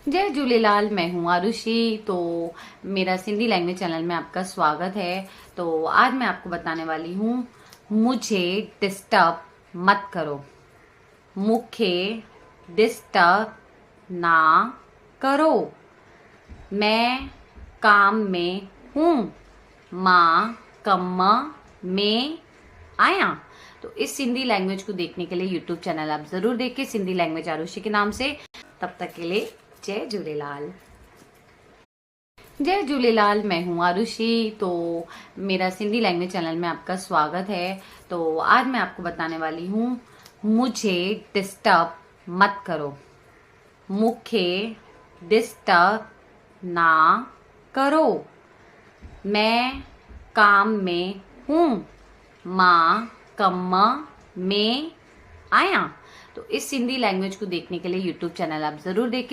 जय झूलेलाल। मैं हूँ आरुषि। तो मेरा सिंधी लैंग्वेज चैनल में आपका स्वागत है। तो आज मैं आपको बताने वाली हूँ, मुझे डिस्टर्ब मत करो। मुखे डिस्टर्ब ना करो। मैं काम में हूँ। मां कम में आया। तो इस सिंधी लैंग्वेज को देखने के लिए यूट्यूब चैनल आप जरूर देखिए, सिंधी लैंग्वेज आरुषि के नाम से। तब तक के लिए जय झूलेलाल। जय झूलेलाल। मैं हूँ आरुषि। तो मेरा सिंधी लैंग्वेज चैनल में आपका स्वागत है। तो आज मैं आपको बताने वाली हूँ, मुझे डिस्टर्ब मत करो। मुखे डिस्टर्ब ना करो। मैं काम में हूँ। मां कम में आया। तो इस सिंधी लैंग्वेज को देखने के लिए यूट्यूब चैनल आप जरूर देखिए।